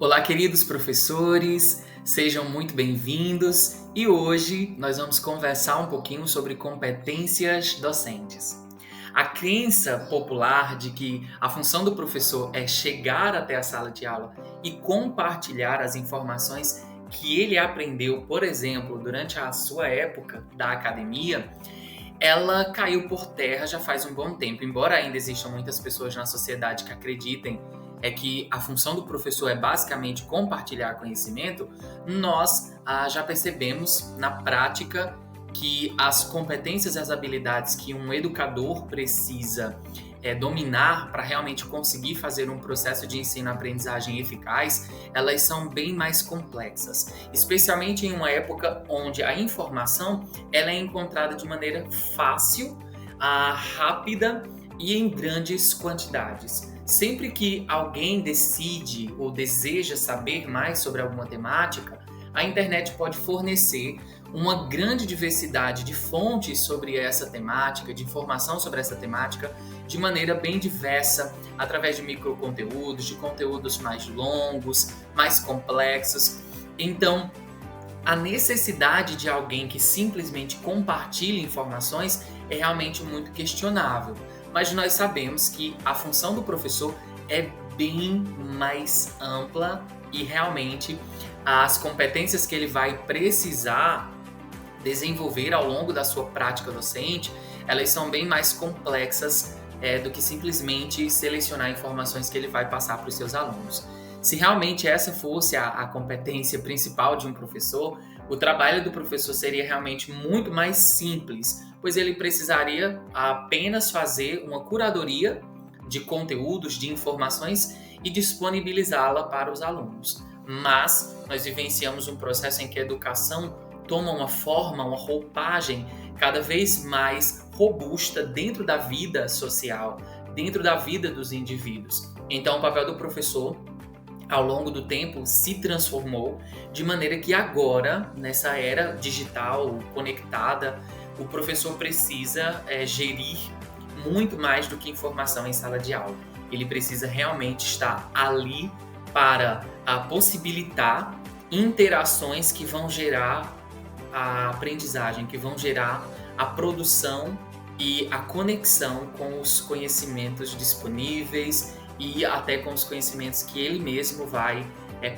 Olá, queridos professores, sejam muito bem-vindos e hoje nós vamos conversar um pouquinho sobre competências docentes. A crença popular de que a função do professor é chegar até a sala de aula e compartilhar as informações que ele aprendeu, por exemplo, durante a sua época da academia, ela caiu por terra já faz um bom tempo. Embora ainda existam muitas pessoas na sociedade que acreditem que a função do professor é basicamente compartilhar conhecimento, nós já percebemos na prática que as competências e as habilidades que um educador precisa dominar para realmente conseguir fazer um processo de ensino-aprendizagem eficaz, elas são bem mais complexas, especialmente em uma época onde a informação ela é encontrada de maneira fácil, rápida e em grandes quantidades. Sempre que alguém decide ou deseja saber mais sobre alguma temática, a internet pode fornecer uma grande diversidade de fontes sobre essa temática, de informação sobre essa temática, de maneira bem diversa, através de microconteúdos, de conteúdos mais longos, mais complexos. Então, a necessidade de alguém que simplesmente compartilhe informações é realmente muito questionável. Mas nós sabemos que a função do professor é bem mais ampla e realmente as competências que ele vai precisar desenvolver ao longo da sua prática docente, elas são bem mais complexas do que simplesmente selecionar informações que ele vai passar para os seus alunos. Se realmente essa fosse a competência principal de um professor, o trabalho do professor seria realmente muito mais simples, pois ele precisaria apenas fazer uma curadoria de conteúdos, de informações e disponibilizá-la para os alunos. Mas nós vivenciamos um processo em que a educação toma uma forma, uma roupagem cada vez mais robusta dentro da vida social, dentro da vida dos indivíduos. Então, o papel do professor, ao longo do tempo, se transformou de maneira que agora, nessa era digital, conectada, o professor precisa gerir muito mais do que informação em sala de aula. Ele precisa realmente estar ali para possibilitar interações que vão gerar a aprendizagem, que vão gerar a produção e a conexão com os conhecimentos disponíveis e até com os conhecimentos que ele mesmo vai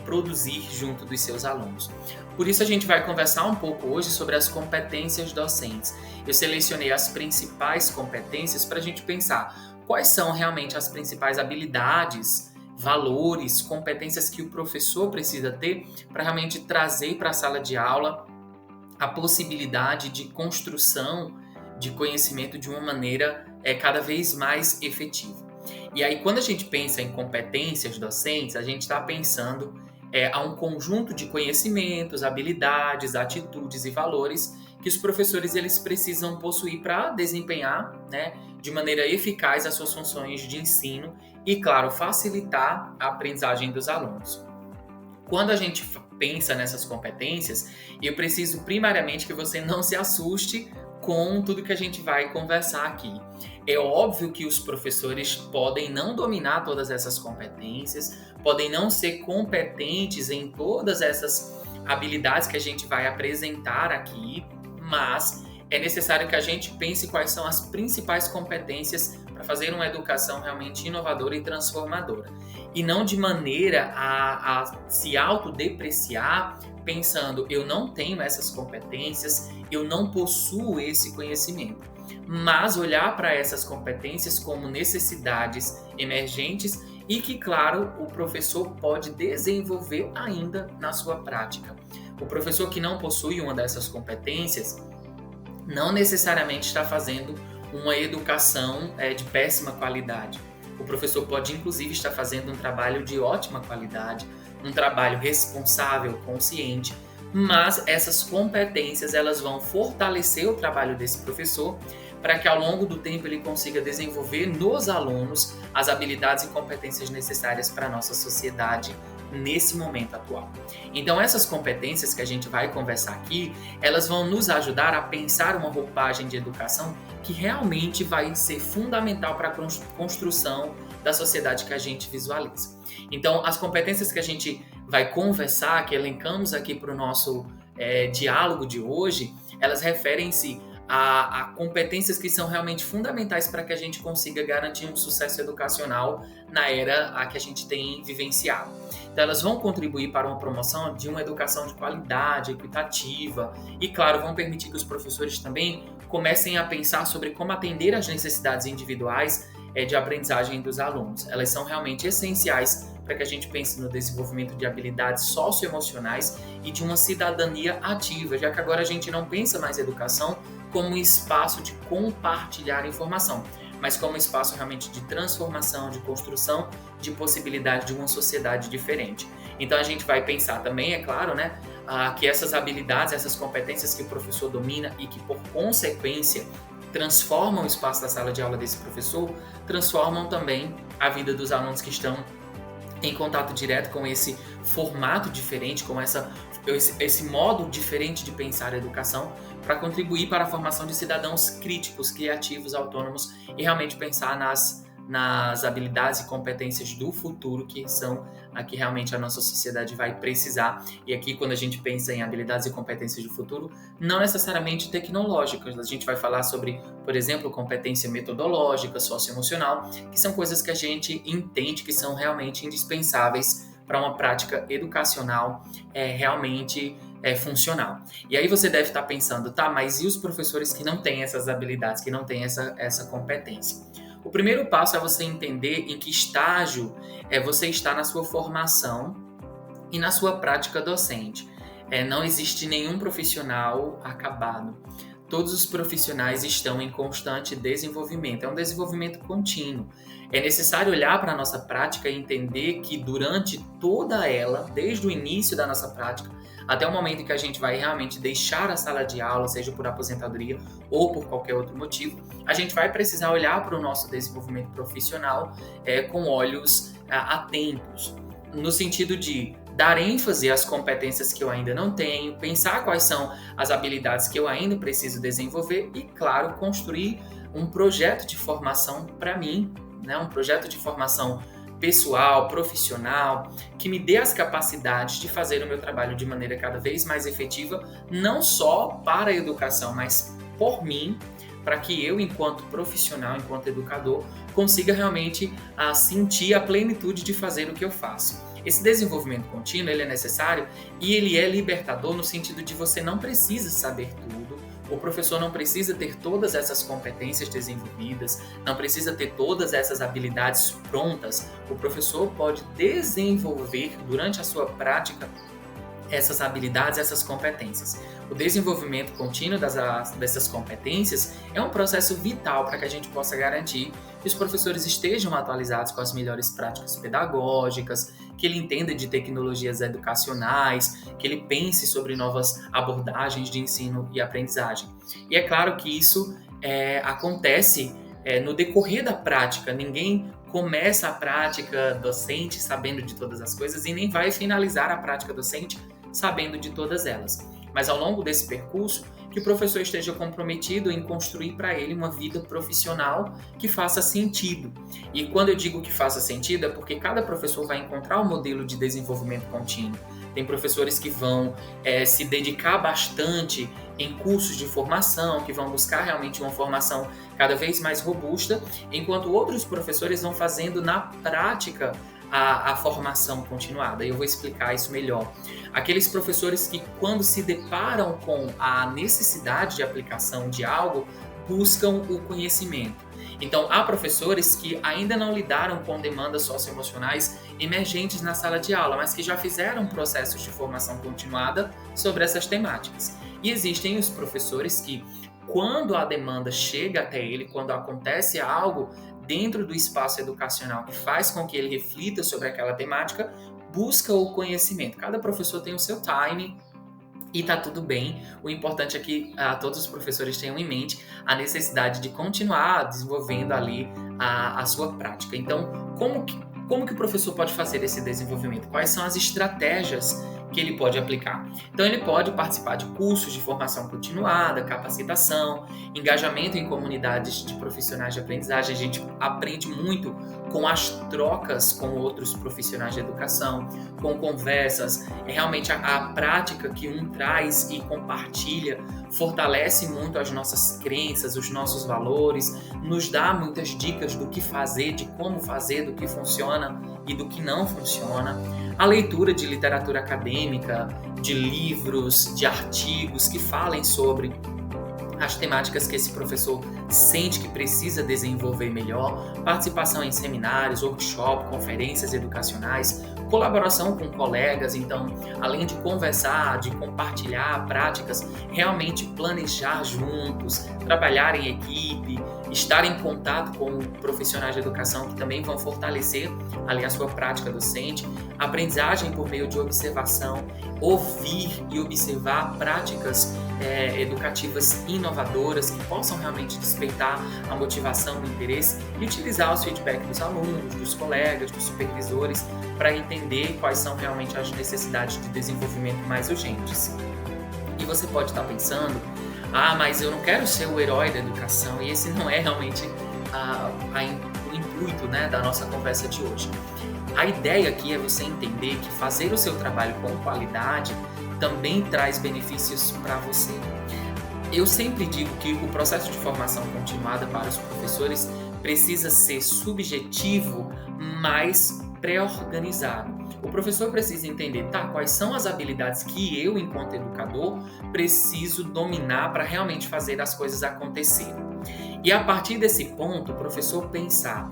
produzir junto dos seus alunos. Por isso a gente vai conversar um pouco hoje sobre as competências docentes. Eu selecionei as principais competências para a gente pensar quais são realmente as principais habilidades, valores, competências que o professor precisa ter para realmente trazer para a sala de aula a possibilidade de construção de conhecimento de uma maneira cada vez mais efetiva. E aí, quando a gente pensa em competências docentes, a gente está pensando a um conjunto de conhecimentos, habilidades, atitudes e valores que os professores eles precisam possuir para desempenhar, de maneira eficaz as suas funções de ensino e, claro, facilitar a aprendizagem dos alunos. Quando a gente pensa nessas competências, eu preciso primariamente que você não se assuste com tudo que a gente vai conversar aqui. É óbvio que os professores podem não dominar todas essas competências, podem não ser competentes em todas essas habilidades que a gente vai apresentar aqui, mas é necessário que a gente pense quais são as principais competências para fazer uma educação realmente inovadora e transformadora. E não de maneira a se autodepreciar, pensando, eu não tenho essas competências, eu não possuo esse conhecimento. Mas olhar para essas competências como necessidades emergentes e que, claro, o professor pode desenvolver ainda na sua prática. O professor que não possui uma dessas competências não necessariamente está fazendo uma educação de péssima qualidade. O professor pode, inclusive, estar fazendo um trabalho de ótima qualidade, um trabalho responsável, consciente, mas essas competências elas vão fortalecer o trabalho desse professor para que ao longo do tempo ele consiga desenvolver nos alunos as habilidades e competências necessárias para a nossa sociedade nesse momento atual. Então essas competências que a gente vai conversar aqui, elas vão nos ajudar a pensar uma roupagem de educação que realmente vai ser fundamental para a construção da sociedade que a gente visualiza. Então, as competências que a gente vai conversar, que elencamos aqui para o nosso diálogo de hoje, elas referem-se a competências que são realmente fundamentais para que a gente consiga garantir um sucesso educacional na era a que a gente tem vivenciado. Então, elas vão contribuir para uma promoção de uma educação de qualidade, equitativa e, claro, vão permitir que os professores também comecem a pensar sobre como atender às necessidades individuais de aprendizagem dos alunos. Elas são realmente essenciais para que a gente pense no desenvolvimento de habilidades socioemocionais e de uma cidadania ativa, já que agora a gente não pensa mais educação como um espaço de compartilhar informação, mas como um espaço realmente de transformação, de construção, de possibilidade de uma sociedade diferente. Então a gente vai pensar também, é claro, né, que essas habilidades, essas competências que o professor domina e que por consequência transformam o espaço da sala de aula desse professor, transformam também a vida dos alunos que estão em contato direto com esse formato diferente, com esse modo diferente de pensar a educação, para contribuir para a formação de cidadãos críticos, criativos, autônomos e realmente pensar nas habilidades e competências do futuro, que são a que realmente a nossa sociedade vai precisar. E aqui, quando a gente pensa em habilidades e competências do futuro, não necessariamente tecnológicas. A gente vai falar sobre, por exemplo, competência metodológica, socioemocional, que são coisas que a gente entende que são realmente indispensáveis para uma prática educacional realmente funcional. E aí você deve estar pensando, tá, mas e os professores que não têm essas habilidades, que não têm essa competência? O primeiro passo é você entender em que estágio você está na sua formação e na sua prática docente. Não existe nenhum profissional acabado. Todos os profissionais estão em constante desenvolvimento. É um desenvolvimento contínuo. É necessário olhar para a nossa prática e entender que durante toda ela, desde o início da nossa prática, até o momento em que a gente vai realmente deixar a sala de aula, seja por aposentadoria ou por qualquer outro motivo, a gente vai precisar olhar para o nosso desenvolvimento profissional com olhos atentos, no sentido de dar ênfase às competências que eu ainda não tenho, pensar quais são as habilidades que eu ainda preciso desenvolver e, claro, construir um projeto de formação para mim, né? Um projeto de formação pessoal, profissional, que me dê as capacidades de fazer o meu trabalho de maneira cada vez mais efetiva, não só para a educação, mas por mim, para que eu, enquanto profissional, enquanto educador, consiga realmente sentir a plenitude de fazer o que eu faço. Esse desenvolvimento contínuo, ele é necessário e ele é libertador no sentido de você não precisa saber tudo, o professor não precisa ter todas essas competências desenvolvidas, não precisa ter todas essas habilidades prontas. O professor pode desenvolver durante a sua prática essas habilidades, essas competências. O desenvolvimento contínuo dessas competências é um processo vital para que a gente possa garantir que os professores estejam atualizados com as melhores práticas pedagógicas, que ele entenda de tecnologias educacionais, que ele pense sobre novas abordagens de ensino e aprendizagem. E é claro que isso acontece no decorrer da prática. Ninguém começa a prática docente sabendo de todas as coisas e nem vai finalizar a prática docente sabendo de todas elas. Mas ao longo desse percurso, que o professor esteja comprometido em construir para ele uma vida profissional que faça sentido. E quando eu digo que faça sentido, é porque cada professor vai encontrar um modelo de desenvolvimento contínuo. Tem professores que vão se dedicar bastante em cursos de formação, que vão buscar realmente uma formação cada vez mais robusta, enquanto outros professores vão fazendo na prática a formação continuada. E eu vou explicar isso melhor. Aqueles professores que, quando se deparam com a necessidade de aplicação de algo, buscam o conhecimento. Então, há professores que ainda não lidaram com demandas socioemocionais emergentes na sala de aula, mas que já fizeram processos de formação continuada sobre essas temáticas. E existem os professores que, quando a demanda chega até ele, quando acontece algo dentro do espaço educacional que faz com que ele reflita sobre aquela temática, busca o conhecimento. Cada professor tem o seu timing e tá tudo bem. O importante é que todos os professores tenham em mente a necessidade de continuar desenvolvendo ali a sua prática. Então, como que o professor pode fazer esse desenvolvimento? Quais são as estratégias que ele pode aplicar. Então ele pode participar de cursos de formação continuada, capacitação, engajamento em comunidades de profissionais de aprendizagem. A gente aprende muito com as trocas com outros profissionais de educação, com conversas. É realmente a prática que um traz e compartilha fortalece muito as nossas crenças, os nossos valores, nos dá muitas dicas do que fazer, de como fazer, do que funciona e do que não funciona. A leitura de literatura acadêmica, de livros, de artigos que falem sobre as temáticas que esse professor sente que precisa desenvolver melhor, participação em seminários, workshops, conferências educacionais, colaboração com colegas. Então, além de conversar, de compartilhar práticas, realmente planejar juntos, trabalhar em equipe, estar em contato com profissionais de educação que também vão fortalecer ali a sua prática docente, aprendizagem por meio de observação, ouvir e observar práticas educativas inovadoras que possam realmente despertar a motivação, o interesse e utilizar os feedbacks dos alunos, dos colegas, dos supervisores para entender quais são realmente as necessidades de desenvolvimento mais urgentes. E você pode estar pensando, mas eu não quero ser o herói da educação, e esse não é realmente o intuito, né, da nossa conversa de hoje. A ideia aqui é você entender que fazer o seu trabalho com qualidade também traz benefícios para você. Eu sempre digo que o processo de formação continuada para os professores precisa ser subjetivo, mas pré-organizado. O professor precisa entender, quais são as habilidades que eu, enquanto educador, preciso dominar para realmente fazer as coisas acontecerem. E a partir desse ponto, o professor pensar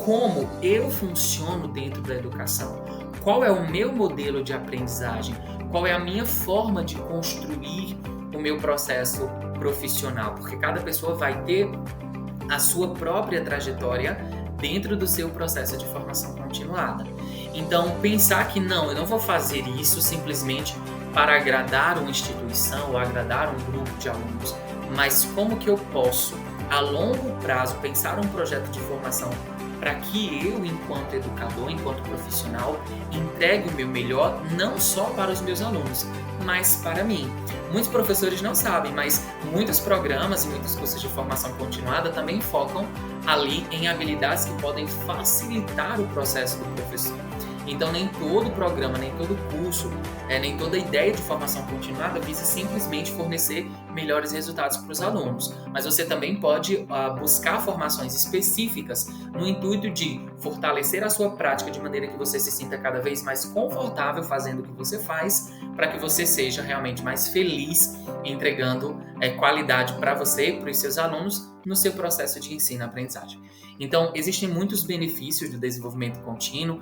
como eu funciono dentro da educação, qual é o meu modelo de aprendizagem, qual é a minha forma de construir o meu processo profissional, porque cada pessoa vai ter a sua própria trajetória dentro do seu processo de formação continuada. Então, pensar que eu não vou fazer isso simplesmente para agradar uma instituição ou agradar um grupo de alunos, mas como que eu posso, a longo prazo, pensar um projeto de formação para que eu, enquanto educador, enquanto profissional, entregue o meu melhor não só para os meus alunos, mas para mim. Muitos professores não sabem, mas muitos programas e muitos cursos de formação continuada também focam ali em habilidades que podem facilitar o processo do professor. Então, nem todo programa, nem todo curso, nem toda ideia de formação continuada visa simplesmente fornecer melhores resultados para os alunos. Mas você também pode buscar formações específicas no intuito de fortalecer a sua prática de maneira que você se sinta cada vez mais confortável fazendo o que você faz, para que você seja realmente mais feliz entregando qualidade para você e para os seus alunos no seu processo de ensino-aprendizagem. Então, existem muitos benefícios do desenvolvimento contínuo.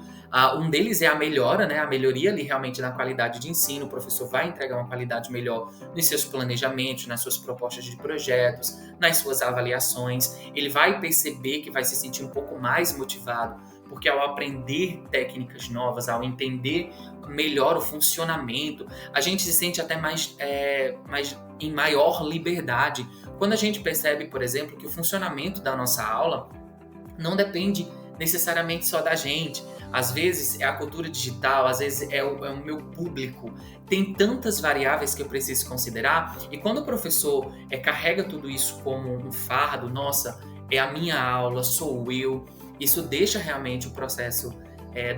Um deles é a melhora, a melhoria ali realmente na qualidade de ensino. O professor vai entregar uma qualidade melhor nos seus planejamentos, nas suas propostas de projetos, nas suas avaliações. Ele vai perceber que vai se sentir um pouco mais motivado, porque ao aprender técnicas novas, ao entender melhor o funcionamento, a gente se sente até mais em maior liberdade. Quando a gente percebe, por exemplo, que o funcionamento da nossa aula não depende necessariamente só da gente. Às vezes é a cultura digital, às vezes é o meu público. Tem tantas variáveis que eu preciso considerar, e quando o professor carrega tudo isso como um fardo, é a minha aula, sou eu, isso deixa realmente o processo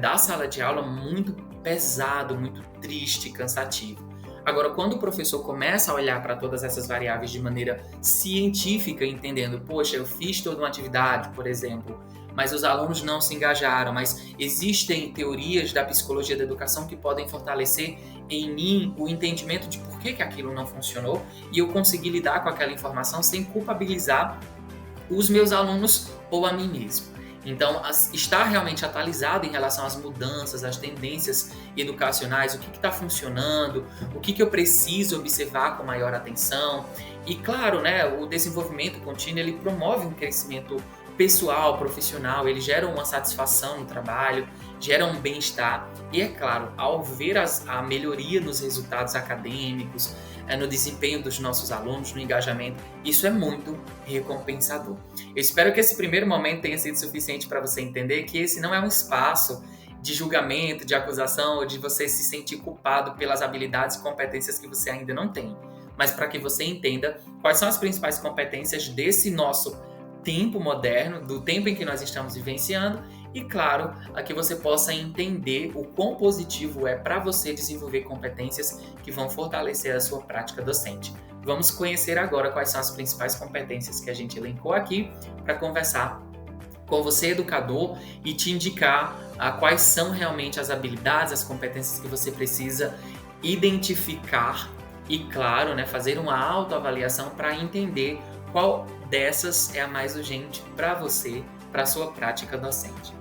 da sala de aula muito pesado, muito triste, cansativo. Agora, quando o professor começa a olhar para todas essas variáveis de maneira científica, entendendo, poxa, eu fiz toda uma atividade, por exemplo, mas os alunos não se engajaram, mas existem teorias da psicologia da educação que podem fortalecer em mim o entendimento de por que aquilo não funcionou, e eu consegui lidar com aquela informação sem culpabilizar os meus alunos ou a mim mesmo. Então, estar realmente atualizado em relação às mudanças, às tendências educacionais, o que está funcionando, o que eu preciso observar com maior atenção. E claro, o desenvolvimento contínuo, ele promove um crescimento pessoal, profissional, ele gera uma satisfação no trabalho, gera um bem-estar. E é claro, ao ver a melhoria nos resultados acadêmicos, no desempenho dos nossos alunos, no engajamento, isso é muito recompensador. Eu espero que esse primeiro momento tenha sido suficiente para você entender que esse não é um espaço de julgamento, de acusação, ou de você se sentir culpado pelas habilidades e competências que você ainda não tem, mas para que você entenda quais são as principais competências desse nosso tempo moderno, do tempo em que nós estamos vivenciando, e claro, a que você possa entender o quão positivo é para você desenvolver competências que vão fortalecer a sua prática docente. Vamos conhecer agora quais são as principais competências que a gente elencou aqui para conversar com você, educador, e te indicar quais são realmente as habilidades, as competências que você precisa identificar e, claro, né, fazer uma autoavaliação para entender qual dessas é a mais urgente para você, para a sua prática docente.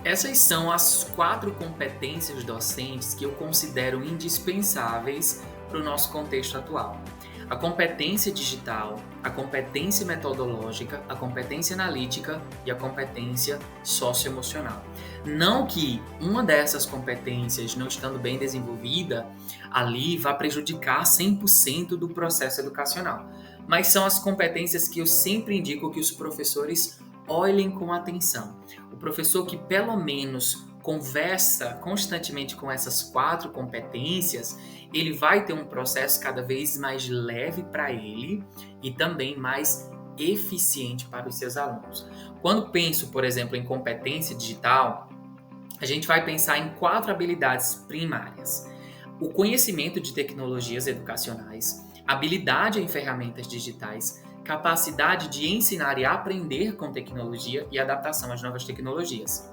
Essas são as 4 competências docentes que eu considero indispensáveis para o nosso contexto atual. A competência digital, a competência metodológica, a competência analítica e a competência socioemocional. Não que uma dessas competências, não estando bem desenvolvida, ali vá prejudicar 100% do processo educacional. Mas são as competências que eu sempre indico que os professores olhem com atenção. O professor que pelo menos conversa constantemente com essas 4 competências, ele vai ter um processo cada vez mais leve para ele e também mais eficiente para os seus alunos. Quando penso, por exemplo, em competência digital, a gente vai pensar em 4 habilidades primárias: o conhecimento de tecnologias educacionais, habilidade em ferramentas digitais, capacidade de ensinar e aprender com tecnologia e adaptação às novas tecnologias.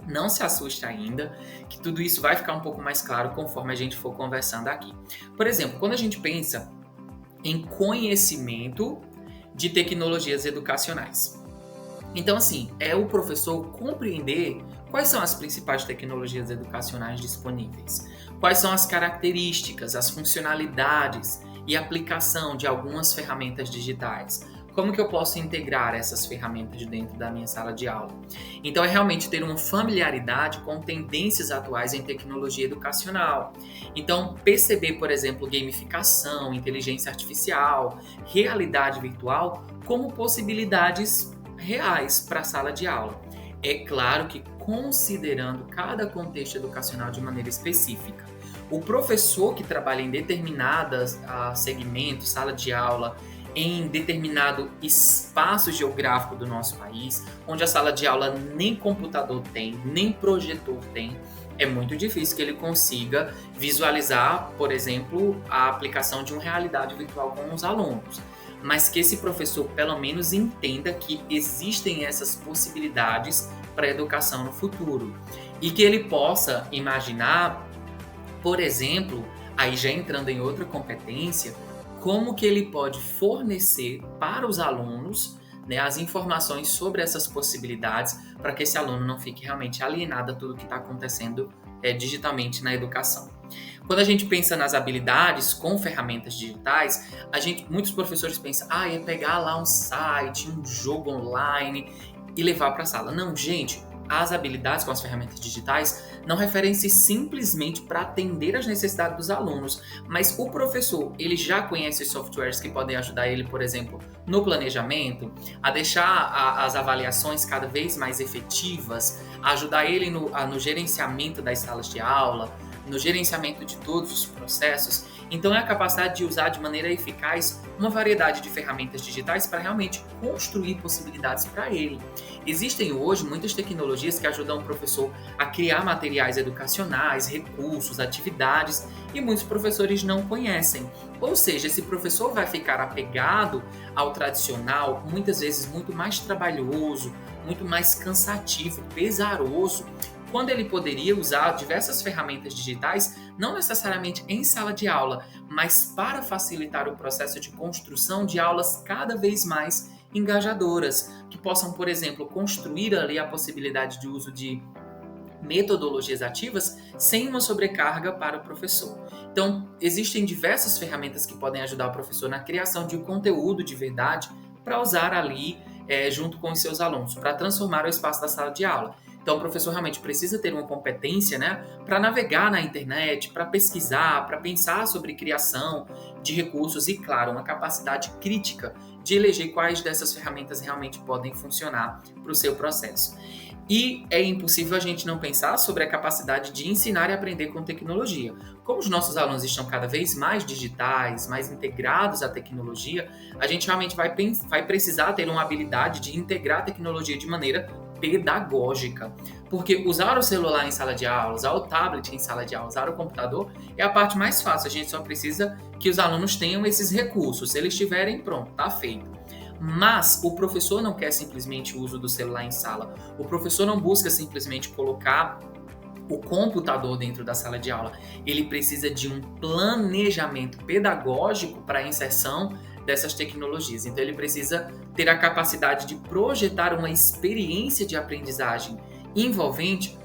Não se assuste ainda, que tudo isso vai ficar um pouco mais claro conforme a gente for conversando aqui. Por exemplo, quando a gente pensa em conhecimento de tecnologias educacionais. Então, assim, é o professor compreender quais são as principais tecnologias educacionais disponíveis, quais são as características, as funcionalidades e aplicação de algumas ferramentas digitais. Como que eu posso integrar essas ferramentas dentro da minha sala de aula? Então, é realmente ter uma familiaridade com tendências atuais em tecnologia educacional. Então, perceber, por exemplo, gamificação, inteligência artificial, realidade virtual como possibilidades reais para a sala de aula. É claro que considerando cada contexto educacional de maneira específica. O professor que trabalha em determinadas segmentos, sala de aula, em determinado espaço geográfico do nosso país, onde a sala de aula nem computador tem, nem projetor tem, é muito difícil que ele consiga visualizar, por exemplo, a aplicação de uma realidade virtual com os alunos. Mas que esse professor pelo menos entenda que existem essas possibilidades para a educação no futuro. E que ele possa imaginar, por exemplo, aí já entrando em outra competência, como que ele pode fornecer para os alunos, né, as informações sobre essas possibilidades para que esse aluno não fique realmente alienado a tudo que está acontecendo digitalmente na educação. Quando a gente pensa nas habilidades com ferramentas digitais, muitos professores pensam, é pegar lá um site, um jogo online e levar para a sala. Não, gente, as habilidades com as ferramentas digitais não referem-se simplesmente para atender às necessidades dos alunos, mas o professor, ele já conhece softwares que podem ajudar ele, por exemplo, no planejamento, a deixar as avaliações cada vez mais efetivas, a ajudar ele no gerenciamento das salas de aula, no gerenciamento de todos os processos. Então é a capacidade de usar de maneira eficaz uma variedade de ferramentas digitais para realmente construir possibilidades para ele. Existem hoje muitas tecnologias que ajudam o professor a criar materiais educacionais, recursos, atividades, e muitos professores não conhecem. Ou seja, esse professor vai ficar apegado ao tradicional, muitas vezes muito mais trabalhoso, muito mais cansativo, pesaroso, quando ele poderia usar diversas ferramentas digitais, não necessariamente em sala de aula, mas para facilitar o processo de construção de aulas cada vez mais engajadoras, que possam, por exemplo, construir ali a possibilidade de uso de metodologias ativas sem uma sobrecarga para o professor. Então, existem diversas ferramentas que podem ajudar o professor na criação de um conteúdo de verdade para usar ali junto com os seus alunos, para transformar o espaço da sala de aula. Então, o professor realmente precisa ter uma competência, né, para navegar na internet, para pesquisar, para pensar sobre criação de recursos e, claro, uma capacidade crítica de eleger quais dessas ferramentas realmente podem funcionar para o seu processo. E é impossível a gente não pensar sobre a capacidade de ensinar e aprender com tecnologia. Como os nossos alunos estão cada vez mais digitais, mais integrados à tecnologia, a gente realmente vai precisar ter uma habilidade de integrar a tecnologia de maneira pedagógica. Porque usar o celular em sala de aula, usar o tablet em sala de aula, usar o computador é a parte mais fácil. A gente só precisa que os alunos tenham esses recursos. Se eles tiverem, pronto, tá feito. Mas o professor não quer simplesmente o uso do celular em sala. O professor não busca simplesmente colocar o computador dentro da sala de aula. Ele precisa de um planejamento pedagógico para a inserção dessas tecnologias. Então ele precisa ter a capacidade de projetar uma experiência de aprendizagem envolvente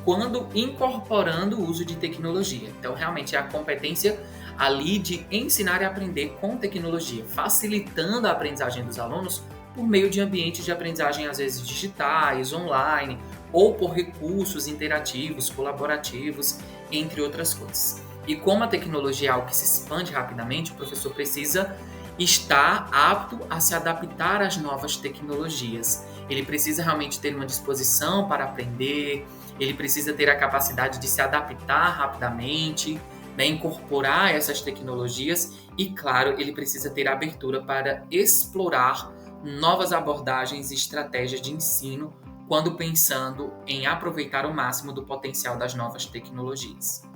quando incorporando o uso de tecnologia. Então realmente é a competência ali de ensinar e aprender com tecnologia, facilitando a aprendizagem dos alunos por meio de ambientes de aprendizagem, às vezes digitais, online, ou por recursos interativos, colaborativos, entre outras coisas. E como a tecnologia é algo que se expande rapidamente, o professor precisa estar apto a se adaptar às novas tecnologias. Ele precisa realmente ter uma disposição para aprender, ele precisa ter a capacidade de se adaptar rapidamente, né, incorporar essas tecnologias e, claro, ele precisa ter abertura para explorar novas abordagens e estratégias de ensino quando pensando em aproveitar o máximo do potencial das novas tecnologias.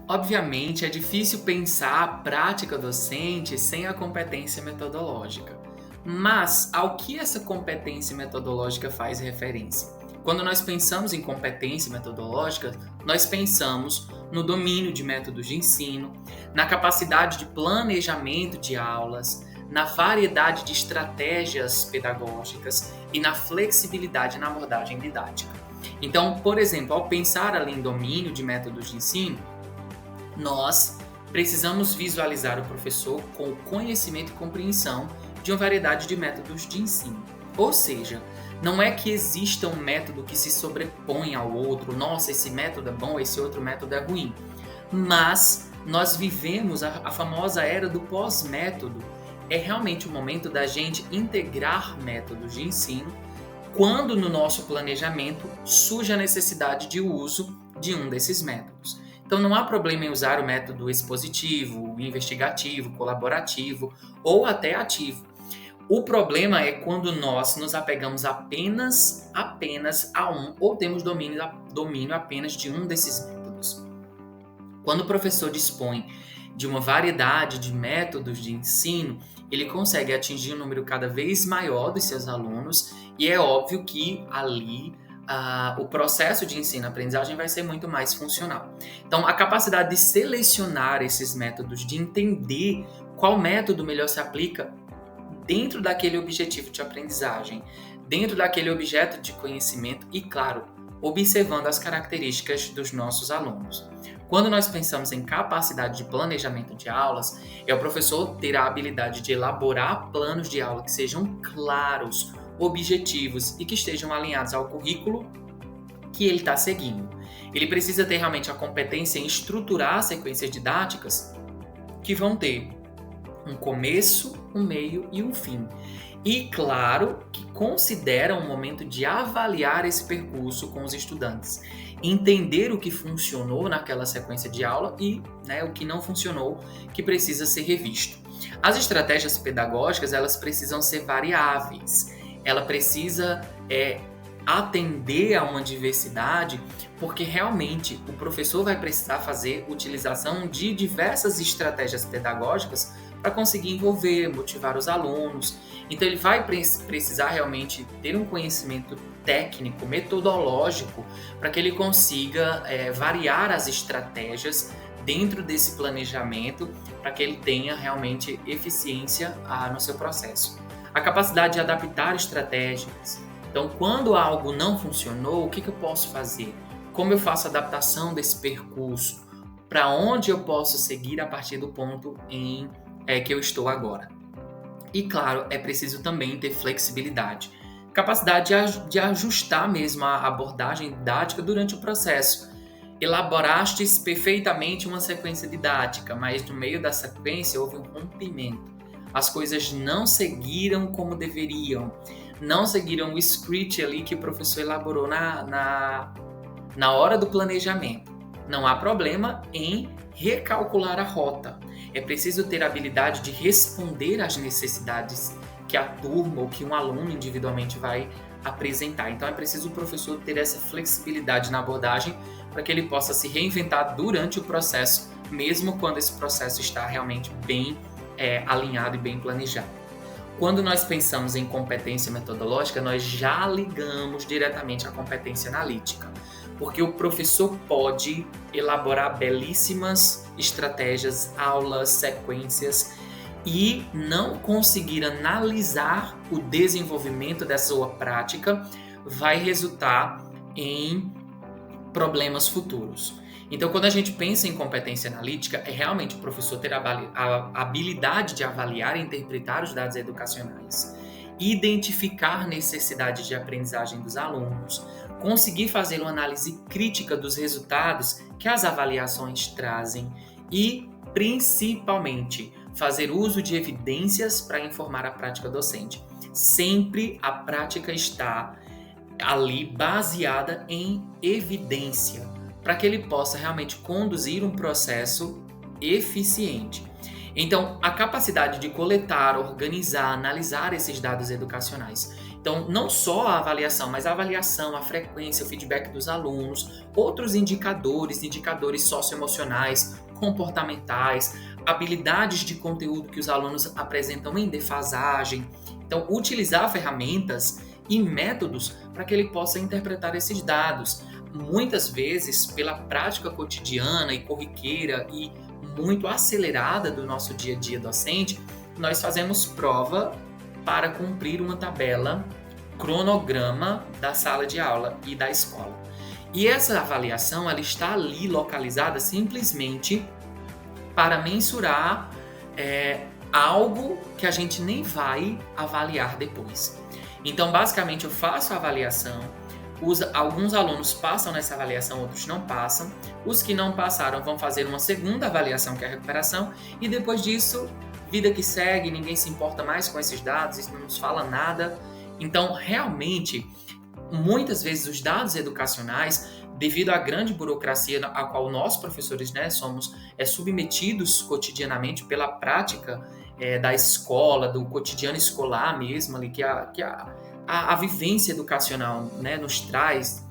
Obviamente, é difícil pensar a prática docente sem a competência metodológica. Mas ao que essa competência metodológica faz referência? Quando nós pensamos em competência metodológica, nós pensamos no domínio de métodos de ensino, na capacidade de planejamento de aulas, na variedade de estratégias pedagógicas e na flexibilidade na abordagem didática. Então, por exemplo, ao pensar ali em domínio de métodos de ensino, nós precisamos visualizar o professor com o conhecimento e compreensão de uma variedade de métodos de ensino. Ou seja, não é que exista um método que se sobrepõe ao outro, nossa, esse método é bom, esse outro método é ruim. Mas nós vivemos a famosa era do pós-método. É realmente o momento da gente integrar métodos de ensino quando no nosso planejamento surge a necessidade de uso de um desses métodos. Então não há problema em usar o método expositivo, investigativo, colaborativo ou até ativo. O problema é quando nós nos apegamos apenas a um ou temos domínio apenas de um desses métodos. Quando o professor dispõe de uma variedade de métodos de ensino, ele consegue atingir um número cada vez maior dos seus alunos e é óbvio que ali o processo de ensino-aprendizagem vai ser muito mais funcional. Então, a capacidade de selecionar esses métodos, de entender qual método melhor se aplica dentro daquele objetivo de aprendizagem, dentro daquele objeto de conhecimento e, claro, observando as características dos nossos alunos. Quando nós pensamos em capacidade de planejamento de aulas, é o professor ter a habilidade de elaborar planos de aula que sejam claros, objetivos e que estejam alinhados ao currículo que ele está seguindo. Ele precisa ter realmente a competência em estruturar sequências didáticas que vão ter um começo, um meio e um fim. E, claro, que considera um momento de avaliar esse percurso com os estudantes, entender o que funcionou naquela sequência de aula e o que não funcionou, que precisa ser revisto. As estratégias pedagógicas, elas precisam ser variáveis. Ela precisa atender a uma diversidade, porque realmente o professor vai precisar fazer utilização de diversas estratégias pedagógicas para conseguir envolver, motivar os alunos. Então ele vai precisar realmente ter um conhecimento técnico, metodológico, para que ele consiga variar as estratégias dentro desse planejamento, para que ele tenha realmente eficiência no seu processo. A capacidade de adaptar estratégias. Então, quando algo não funcionou, o que eu posso fazer? Como eu faço a adaptação desse percurso? Para onde eu posso seguir a partir do ponto em que eu estou agora? E, claro, é preciso também ter flexibilidade. Capacidade de ajustar mesmo a abordagem didática durante o processo. Elaborastes perfeitamente uma sequência didática, mas no meio da sequência houve um rompimento. As coisas não seguiram como deveriam. não seguiram o script ali que o professor elaborou na hora do planejamento. Não há problema em recalcular a rota. É preciso ter a habilidade de responder às necessidades que a turma ou que um aluno individualmente vai apresentar. Então é preciso o professor ter essa flexibilidade na abordagem para que ele possa se reinventar durante o processo, mesmo quando esse processo está realmente bem alinhado e bem planejado. Quando nós pensamos em competência metodológica, nós já ligamos diretamente à competência analítica, porque o professor pode elaborar belíssimas estratégias, aulas, sequências e não conseguir analisar o desenvolvimento dessa sua prática vai resultar em problemas futuros. Então, quando a gente pensa em competência analítica, é realmente o professor ter a habilidade de avaliar e interpretar os dados educacionais, identificar necessidades de aprendizagem dos alunos, conseguir fazer uma análise crítica dos resultados que as avaliações trazem e, principalmente, fazer uso de evidências para informar a prática docente. Sempre a prática está ali baseada em evidência, para que ele possa realmente conduzir um processo eficiente. Então, a capacidade de coletar, organizar, analisar esses dados educacionais. Então, não só a avaliação, mas a avaliação, a frequência, o feedback dos alunos, outros indicadores socioemocionais, comportamentais, habilidades de conteúdo que os alunos apresentam em defasagem. Então, utilizar ferramentas e métodos para que ele possa interpretar esses dados. Muitas vezes, pela prática cotidiana e corriqueira e muito acelerada do nosso dia a dia docente, nós fazemos prova para cumprir uma tabela, cronograma da sala de aula e da escola. E essa avaliação ela está ali localizada simplesmente para mensurar algo que a gente nem vai avaliar depois. Então, basicamente, eu faço a avaliação, alguns alunos passam nessa avaliação, outros não passam. Os que não passaram vão fazer uma segunda avaliação, que é a recuperação, e depois disso, vida que segue, ninguém se importa mais com esses dados, isso não nos fala nada. Então, realmente, muitas vezes os dados educacionais, devido à grande burocracia a qual nós, professores, somos submetidos cotidianamente pela prática da escola, do cotidiano escolar mesmo, ali, que a vivência educacional nos traz,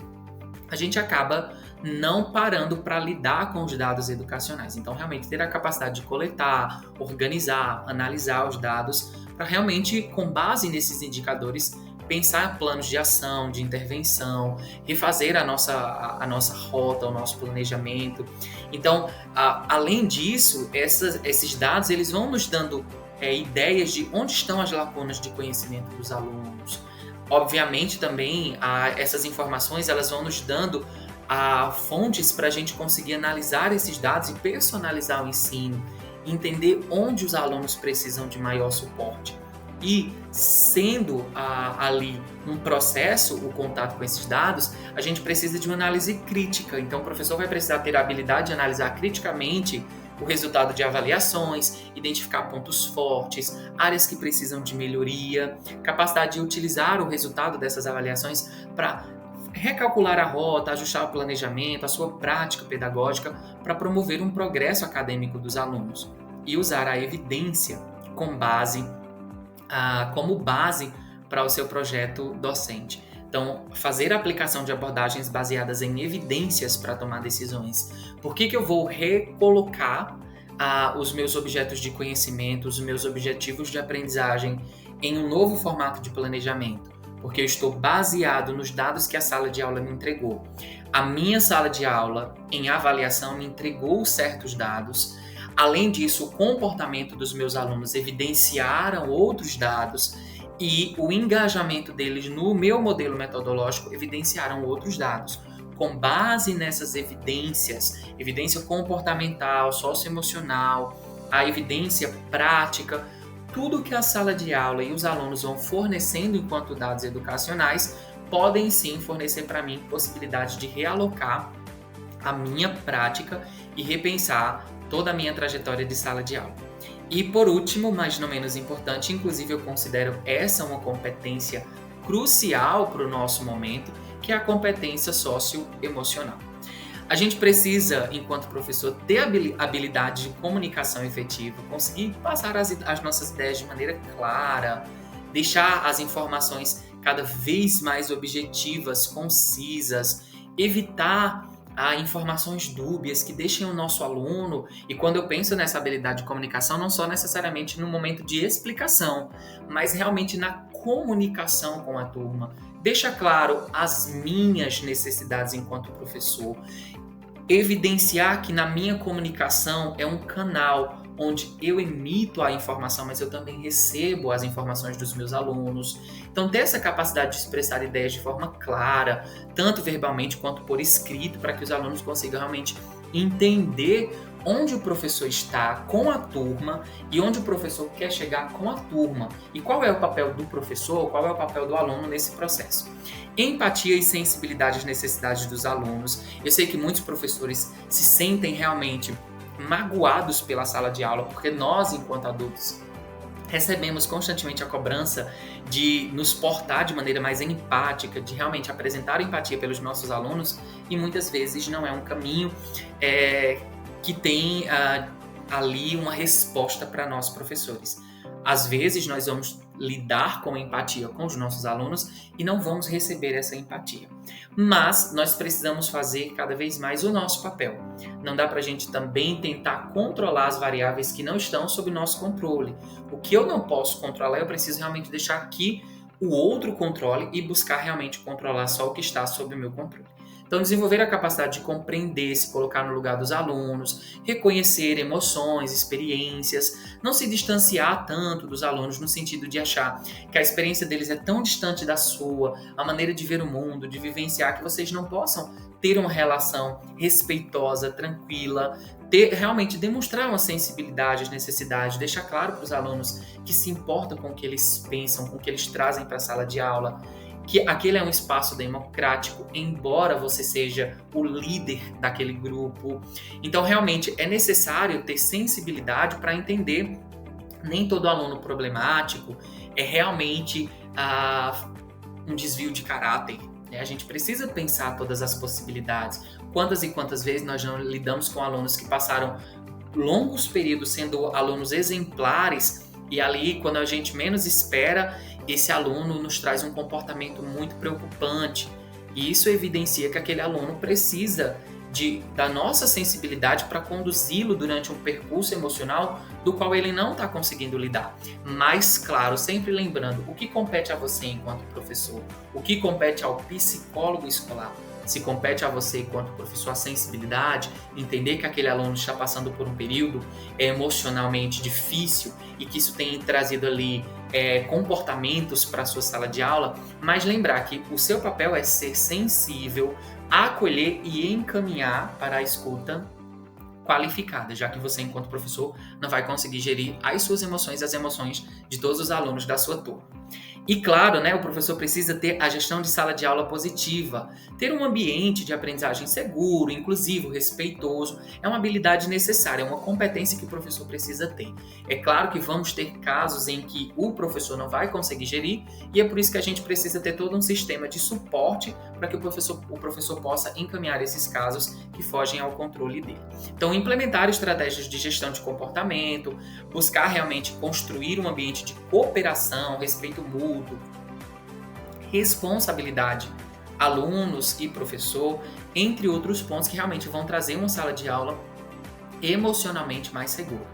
a gente acaba não parando para lidar com os dados educacionais. Então, realmente, ter a capacidade de coletar, organizar, analisar os dados, para realmente, com base nesses indicadores, pensar planos de ação, de intervenção, refazer a nossa rota, o nosso planejamento. Então, além disso, esses dados eles vão nos dando ideias de onde estão as lacunas de conhecimento dos alunos. Obviamente, também, essas informações elas vão nos dando fontes para a gente conseguir analisar esses dados e personalizar o ensino, entender onde os alunos precisam de maior suporte. E sendo ali um processo, o contato com esses dados, a gente precisa de uma análise crítica. Então, o professor vai precisar ter a habilidade de analisar criticamente o resultado de avaliações, identificar pontos fortes, áreas que precisam de melhoria, capacidade de utilizar o resultado dessas avaliações para recalcular a rota, ajustar o planejamento, a sua prática pedagógica para promover um progresso acadêmico dos alunos e usar a evidência como base para o seu projeto docente. Então, fazer a aplicação de abordagens baseadas em evidências para tomar decisões. Por que eu vou recolocar os meus objetos de conhecimento, os meus objetivos de aprendizagem em um novo formato de planejamento? Porque eu estou baseado nos dados que a sala de aula me entregou. A minha sala de aula, em avaliação, me entregou certos dados. Além disso, o comportamento dos meus alunos evidenciaram outros dados e o engajamento deles no meu modelo metodológico evidenciaram outros dados. Com base nessas evidências, evidência comportamental, socioemocional, a evidência prática, tudo que a sala de aula e os alunos vão fornecendo enquanto dados educacionais podem sim fornecer para mim possibilidade de realocar a minha prática e repensar toda a minha trajetória de sala de aula. E por último, mas não menos importante, inclusive eu considero essa uma competência crucial para o nosso momento, que é a competência socioemocional. A gente precisa, enquanto professor, ter habilidade de comunicação efetiva, conseguir passar as nossas ideias de maneira clara, deixar as informações cada vez mais objetivas, concisas, evitar informações dúbias que deixem o nosso aluno, e quando eu penso nessa habilidade de comunicação, não só necessariamente no momento de explicação, mas realmente na comunicação com a turma. Deixa claro as minhas necessidades enquanto professor, evidenciar que na minha comunicação é um canal onde eu emito a informação, mas eu também recebo as informações dos meus alunos. Então, ter essa capacidade de expressar ideias de forma clara, tanto verbalmente quanto por escrito, para que os alunos consigam realmente entender onde o professor está com a turma e onde o professor quer chegar com a turma. E qual é o papel do professor, qual é o papel do aluno nesse processo. Empatia e sensibilidade às necessidades dos alunos. Eu sei que muitos professores se sentem realmente magoados pela sala de aula, porque nós, enquanto adultos, recebemos constantemente a cobrança de nos portar de maneira mais empática, de realmente apresentar empatia pelos nossos alunos, e muitas vezes não é um caminho que tem ali uma resposta para nós, professores. Às vezes nós vamos lidar com empatia com os nossos alunos e não vamos receber essa empatia. Mas nós precisamos fazer cada vez mais o nosso papel. Não dá para a gente também tentar controlar as variáveis que não estão sob nosso controle. O que eu não posso controlar, eu preciso realmente deixar que o outro controle e buscar realmente controlar só o que está sob o meu controle. Então, desenvolver a capacidade de compreender, se colocar no lugar dos alunos, reconhecer emoções, experiências, não se distanciar tanto dos alunos no sentido de achar que a experiência deles é tão distante da sua, a maneira de ver o mundo, de vivenciar, que vocês não possam ter uma relação respeitosa, tranquila, realmente demonstrar uma sensibilidade às necessidades, deixar claro para os alunos que se importam com o que eles pensam, com o que eles trazem para a sala de aula, que aquele é um espaço democrático, embora você seja o líder daquele grupo. Então, realmente, é necessário ter sensibilidade para entender nem todo aluno problemático é realmente um desvio de caráter. Né? A gente precisa pensar todas as possibilidades. Quantas e quantas vezes nós não lidamos com alunos que passaram longos períodos sendo alunos exemplares, e ali, quando a gente menos espera, esse aluno nos traz um comportamento muito preocupante. E isso evidencia que aquele aluno precisa da nossa sensibilidade para conduzi-lo durante um percurso emocional do qual ele não está conseguindo lidar. Mas, claro, sempre lembrando o que compete a você enquanto professor, o que compete ao psicólogo escolar. Se compete a você, enquanto professor, a sensibilidade, entender que aquele aluno está passando por um período emocionalmente difícil e que isso tem trazido ali comportamentos para a sua sala de aula, mas lembrar que o seu papel é ser sensível, acolher e encaminhar para a escuta qualificada, já que você, enquanto professor, não vai conseguir gerir as suas emoções e as emoções de todos os alunos da sua turma. E claro, né, o professor precisa ter a gestão de sala de aula positiva, ter um ambiente de aprendizagem seguro, inclusivo, respeitoso, é uma habilidade necessária, é uma competência que o professor precisa ter. É claro que vamos ter casos em que o professor não vai conseguir gerir, e é por isso que a gente precisa ter todo um sistema de suporte para que o professor possa encaminhar esses casos que fogem ao controle dele. Então, implementar estratégias de gestão de comportamento, buscar realmente construir um ambiente de cooperação, respeito mútuo, responsabilidade, alunos e professor, entre outros pontos que realmente vão trazer uma sala de aula emocionalmente mais segura.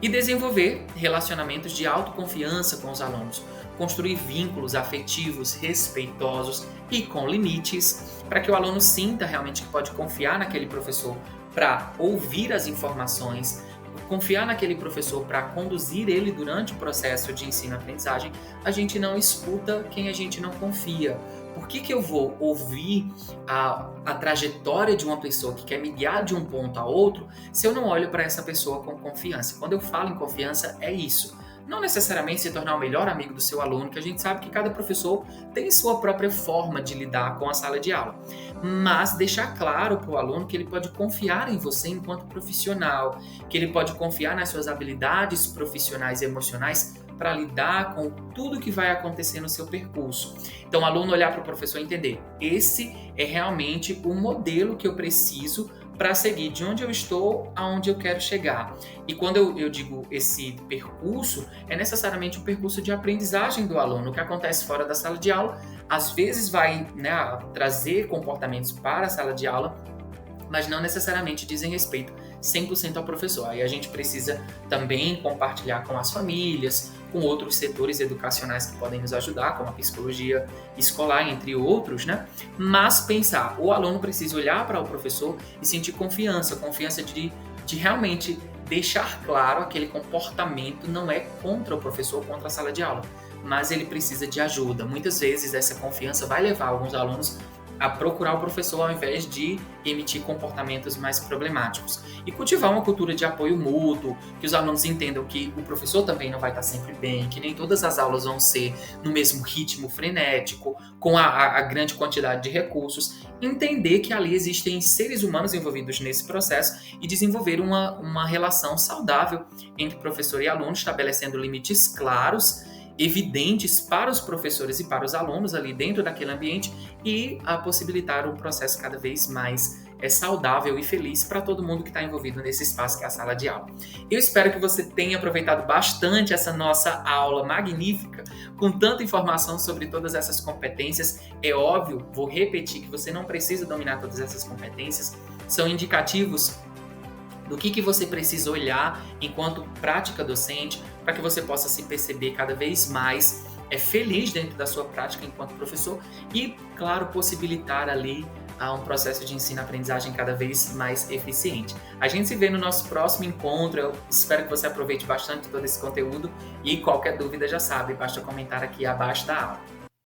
E desenvolver relacionamentos de autoconfiança com os alunos, construir vínculos afetivos, respeitosos e com limites, para que o aluno sinta realmente que pode confiar naquele professor para ouvir as informações, confiar naquele professor para conduzir ele durante o processo de ensino-aprendizagem. A gente não escuta quem a gente não confia. Por que eu vou ouvir a trajetória de uma pessoa que quer me guiar de um ponto a outro se eu não olho para essa pessoa com confiança? Quando eu falo em confiança, é isso. Não necessariamente se tornar o melhor amigo do seu aluno, que a gente sabe que cada professor tem sua própria forma de lidar com a sala de aula. Mas deixar claro para o aluno que ele pode confiar em você enquanto profissional, que ele pode confiar nas suas habilidades profissionais e emocionais para lidar com tudo que vai acontecer no seu percurso. Então, o aluno olhar para o professor e entender, esse é realmente o modelo que eu preciso para seguir de onde eu estou aonde eu quero chegar. E quando eu digo esse percurso, é necessariamente um percurso de aprendizagem do aluno. O que acontece fora da sala de aula, às vezes vai, né, trazer comportamentos para a sala de aula, mas não necessariamente dizem respeito 100% ao professor. Aí a gente precisa também compartilhar com as famílias, com outros setores educacionais que podem nos ajudar, como a psicologia escolar, entre outros, né? Mas pensar, o aluno precisa olhar para o professor e sentir confiança de realmente deixar claro aquele comportamento não é contra o professor, contra a sala de aula, mas ele precisa de ajuda. Muitas vezes essa confiança vai levar alguns alunos a procurar o professor ao invés de emitir comportamentos mais problemáticos. E cultivar uma cultura de apoio mútuo, que os alunos entendam que o professor também não vai estar sempre bem, que nem todas as aulas vão ser no mesmo ritmo frenético, com a grande quantidade de recursos. Entender que ali existem seres humanos envolvidos nesse processo e desenvolver uma relação saudável entre professor e aluno, estabelecendo limites claros, evidentes para os professores e para os alunos ali dentro daquele ambiente e a possibilitar um processo cada vez mais saudável e feliz para todo mundo que está envolvido nesse espaço que é a sala de aula. Eu espero que você tenha aproveitado bastante essa nossa aula magnífica, com tanta informação sobre todas essas competências. É óbvio, vou repetir, que você não precisa dominar todas essas competências, são indicativos do que você precisa olhar enquanto prática docente, para que você possa se perceber cada vez mais feliz dentro da sua prática enquanto professor e, claro, possibilitar ali um processo de ensino-aprendizagem cada vez mais eficiente. A gente se vê no nosso próximo encontro. Eu espero que você aproveite bastante todo esse conteúdo e qualquer dúvida já sabe, basta comentar aqui abaixo da aula.